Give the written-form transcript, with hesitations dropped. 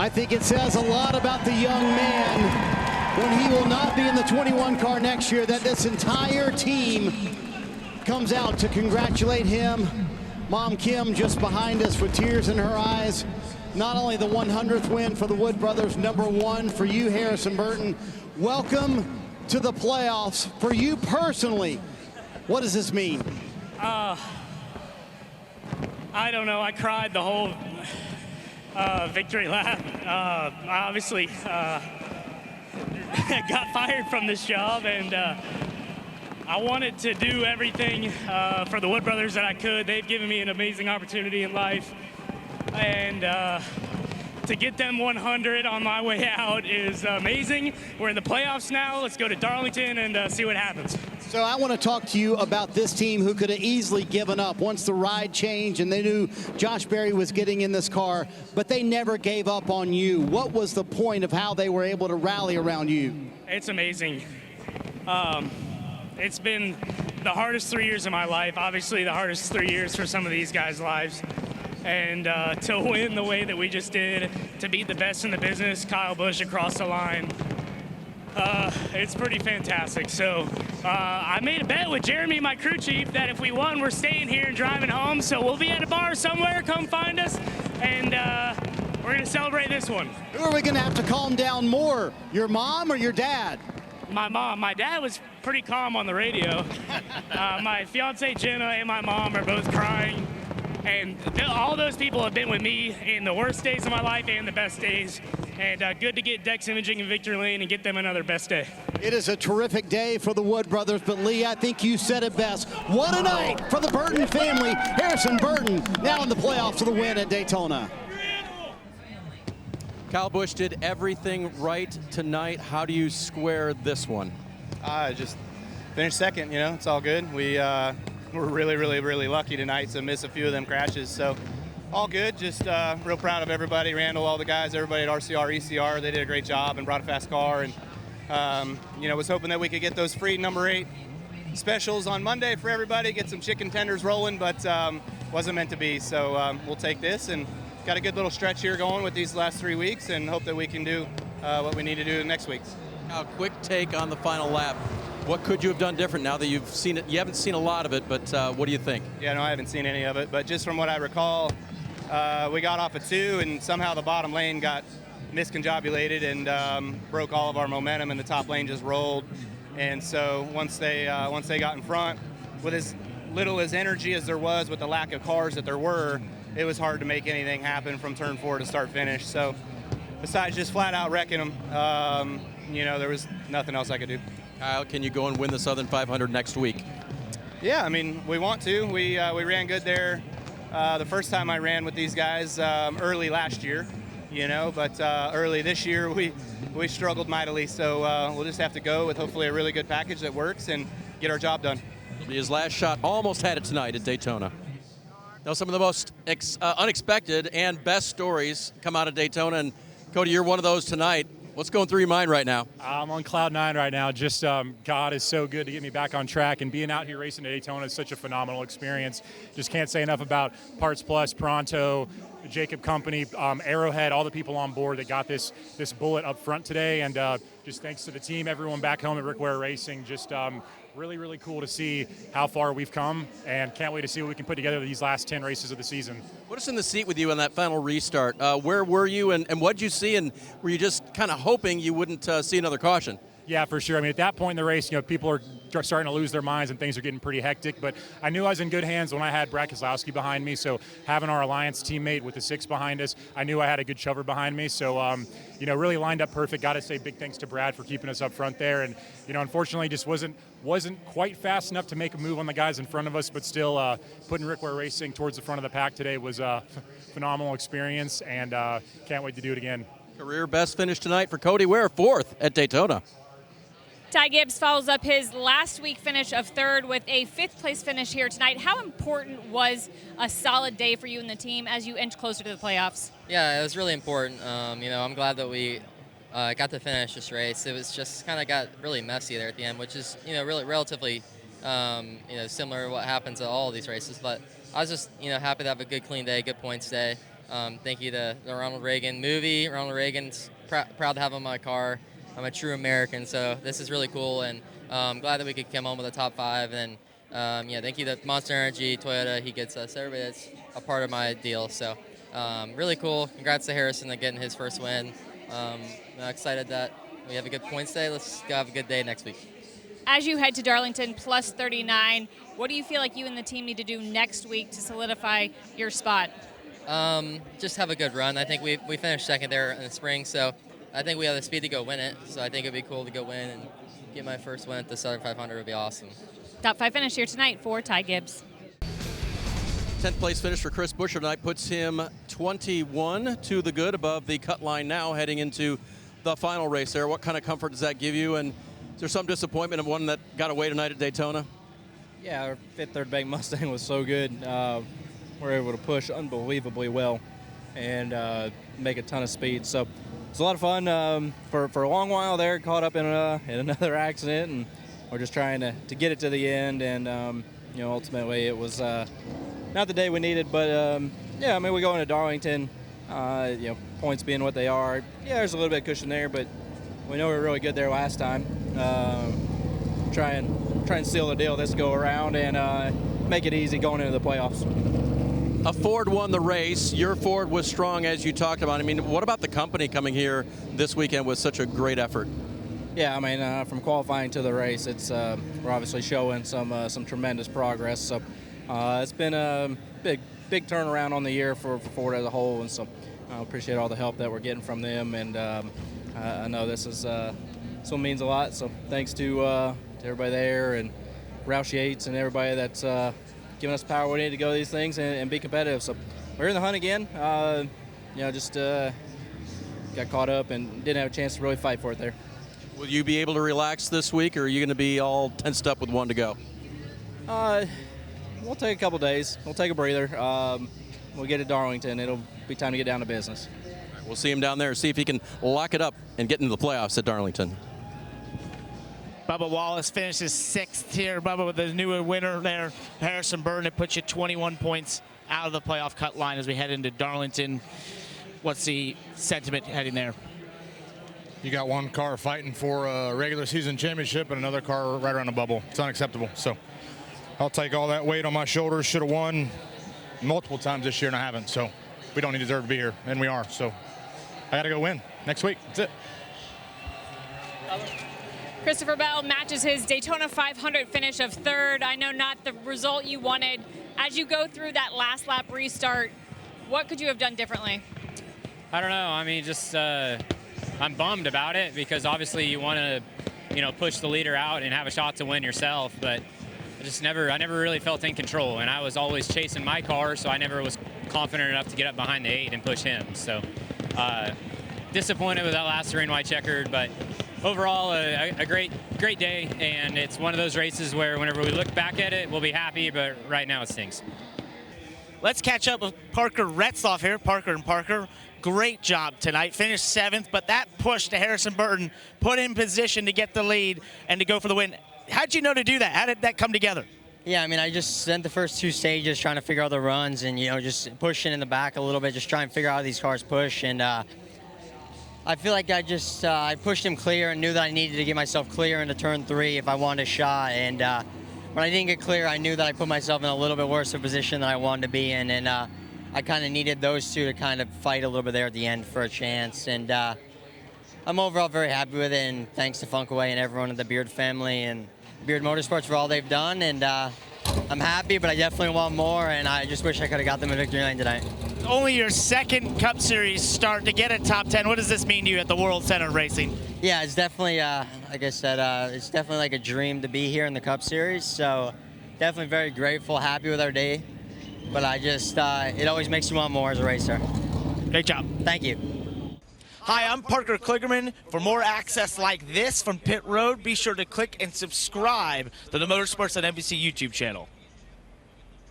I think it says a lot about the young man when he will not be in the 21 car next year, that this entire team comes out to congratulate him. Mom Kim just behind us with tears in her eyes. Not only the 100th win for the Wood brothers, #1 for you, Harrison Burton. Welcome to the playoffs. For you personally, what does this mean? I don't know. I cried the whole victory lap. I obviously got fired from this job, and I wanted to do everything for the Wood brothers that I could. They've given me an amazing opportunity in life, and to get them 100 on my way out is amazing. We're in the playoffs now. Let's go to Darlington and see what happens. So I want to talk to you about this team who could have easily given up once the ride changed and they knew Josh Berry was getting in this car, but they never gave up on you. What was the point of how they were able to rally around you? It's amazing. It's been the hardest 3 years of my life, obviously the hardest 3 years for some of these guys' lives. And to win the way that we just did, to beat the best in the business, Kyle Busch, across the line, it's pretty fantastic. So I made a bet with Jeremy, my crew chief, that if we won, we're staying here and driving home. So we'll be at a bar somewhere. Come find us, and we're going to celebrate this one. Who are we going to have to calm down more, your mom or your dad? My mom. My dad was pretty calm on the radio. My fiance Jenna and my mom are both crying. And all those people have been with me in the worst days of my life and the best days. And good to get Dex Imaging and Victor Lane and get them another best day. It is a terrific day for the Wood brothers, but Lee, I think you said it best. What a night for the Burton family. Harrison Burton now in the playoffs for the win at Daytona. Kyle Busch did everything right tonight. How do you square this one? Just finished second, you know, it's all good. We're really lucky tonight to miss a few of them crashes. So all good, just real proud of everybody. Randall, all the guys, everybody at RCR, ECR, they did a great job and brought a fast car. And, you know, was hoping that we could get those free number 8 specials on Monday for everybody, get some chicken tenders rolling, but wasn't meant to be. So we'll take this and got a good little stretch here going with these last 3 weeks and hope that we can do what we need to do next week. Now, quick take on the final lap. What could you have done different now that you've seen it? You haven't seen a lot of it, but what do you think? Yeah, no, I haven't seen any of it, but just from what I recall, we got off of 2 and somehow the bottom lane got misconjobulated and broke all of our momentum, and the top lane just rolled. And so once they got in front, with as little as energy as there was, with the lack of cars that there were, it was hard to make anything happen from turn 4 to start finish. So besides just flat out wrecking them, you know, there was nothing else I could do. Kyle, can you go and win the Southern 500 next week? Yeah, I mean, we want to. We ran good there the first time I ran with these guys early last year, you know, but early this year we struggled mightily. So we'll just have to go with hopefully a really good package that works and get our job done. It'll be his last shot. Almost had it tonight at Daytona. Now, some of the most unexpected and best stories come out of Daytona, and Cody, you're one of those tonight. What's going through your mind right now? I'm on cloud 9 right now. Just God is so good to get me back on track, and being out here racing at Daytona is such a phenomenal experience. Just can't say enough about Parts Plus, Pronto, Jacob Company, Arrowhead, all the people on board that got this bullet up front today, and just thanks to the team, everyone back home at Rick Ware Racing. Just really cool to see how far we've come, and can't wait to see what we can put together these last 10 races of the season. Put us in the seat with you on that final restart. Where were you, and what did you see, and were you just kind of hoping you wouldn't see another caution? Yeah, for sure. I mean, at that point in the race, you know, people are starting to lose their minds and things are getting pretty hectic. But I knew I was in good hands when I had Brad Keselowski behind me. So having our Alliance teammate with the 6 behind us, I knew I had a good shover behind me. So, you know, really lined up perfect. Got to say big thanks to Brad for keeping us up front there. And, you know, unfortunately just wasn't quite fast enough to make a move on the guys in front of us. But still, putting Rick Ware Racing towards the front of the pack today was a phenomenal experience. And can't wait to do it again. Career best finish tonight for Cody Ware, 4th at Daytona. Ty Gibbs follows up his last week finish of 3rd with a 5th place finish here tonight. How important was a solid day for you and the team as you inch closer to the playoffs? Yeah, it was really important. You know, I'm glad that we got to finish this race. It was just kind of got really messy there at the end, which is, you know, really relatively, you know, similar to what happens at all of these races. But I was just, you know, happy to have a good clean day, good points day. Thank you to the Ronald Reagan movie. Ronald Reagan's proud to have him in my car. I'm a true American, so this is really cool, and I'm glad that we could come home with a top 5. And yeah, thank you to Monster Energy, Toyota. He gets us, everybody that's a part of my deal. So really cool. Congrats to Harrison on getting his first win. I'm excited that we have a good points day. Let's go have a good day next week. As you head to Darlington plus 39, what do you feel like you and the team need to do next week to solidify your spot? Just have a good run. I think we finished second there in the spring, so I think we have the speed to go win it. So I think it'd be cool to go win and get my first win at the Southern 500 would be awesome. Top 5 finish here tonight for Ty Gibbs. 10th place finish for Chris Buescher tonight puts him 21 to the good above the cut line now heading into the final race there. What kind of comfort does that give you? And is there some disappointment of one that got away tonight at Daytona? Yeah, our fifth third bank Mustang was so good. We're able to push unbelievably well and make a ton of speed. So it's a lot of fun. For a long while there, caught up in another accident, and we're just trying to get it to the end. And ultimately it was not the day we needed, but yeah, I mean, we go into Darlington, points being what they are. Yeah, there's a little bit of cushion there, but we know we were really good there last time. Try and seal the deal this go around and make it easy going into the playoffs. A Ford won the race. Your Ford was strong, as you talked about. I mean, what about the company coming here this weekend with such a great effort? Yeah, I mean, from qualifying to the race, it's we're obviously showing some tremendous progress. So it's been a big turnaround on the year for Ford as a whole, and so I appreciate all the help that we're getting from them. And I know this one means a lot. So thanks to everybody there and Roush Yates and everybody that's giving us the power we need to go to these things and be competitive. So we're in the hunt again. Just got caught up and didn't have a chance to really fight for it there. Will you be able to relax this week, or are you going to be all tensed up with one to go? We'll take a couple days. We'll take a breather. We'll get to Darlington. It'll be time to get down to business. Right, we'll see him down there, see if he can lock it up and get into the playoffs at Darlington. Bubba Wallace finishes 6th here. Bubba with the new winner there, Harrison Burton. It puts you 21 points out of the playoff cut line as we head into Darlington. What's the sentiment heading there? You got one car fighting for a regular season championship and another car right around the bubble. It's unacceptable. So I'll take all that weight on my shoulders. Should have won multiple times this year, and I haven't. So we don't deserve to be here, and we are. So I got to go win next week. That's it. Christopher Bell matches his Daytona 500 finish of 3rd. I know not the result you wanted. As you go through that last lap restart, what could you have done differently? I don't know. I mean, just I'm bummed about it because obviously you want to, push the leader out and have a shot to win yourself. But I never really felt in control, and I was always chasing my car, so I never was confident enough to get up behind the 8 and push him. So disappointed with that last green white checkered, but overall a great day, and it's one of those races where whenever we look back at it, we'll be happy, but right now it stinks. Let's catch up with Parker Retzloff here. Parker and Parker, great job tonight. Finished 7th, but that push to Harrison Burton put him in position to get the lead and to go for the win. How'd you know to do that? How did that come together? Yeah, I mean, I just spent the first 2 stages trying to figure out the runs and, just pushing in the back a little bit, just trying to figure out how these cars push. And I feel like I pushed him clear and knew that I needed to get myself clear into turn 3 if I wanted a shot. And when I didn't get clear, I knew that I put myself in a little bit worse of a position than I wanted to be in. And I kind of needed those 2 to kind of fight a little bit there at the end for a chance. And I'm overall very happy with it. And thanks to Funkaway and everyone at the Beard family and Beard Motorsports for all they've done. And I'm happy, but I definitely want more. And I just wish I could have got them a victory lane tonight. Only your 2nd Cup Series start to get a top 10. What does this mean to you at the World Center Racing? Yeah, it's definitely, like I said, it's definitely like a dream to be here in the Cup Series. So definitely very grateful, happy with our day. But it always makes you want more as a racer. Great job. Thank you. Hi, I'm Parker Kligerman. For more access like this from Pit Road, be sure to click and subscribe to the Motorsports on NBC YouTube channel.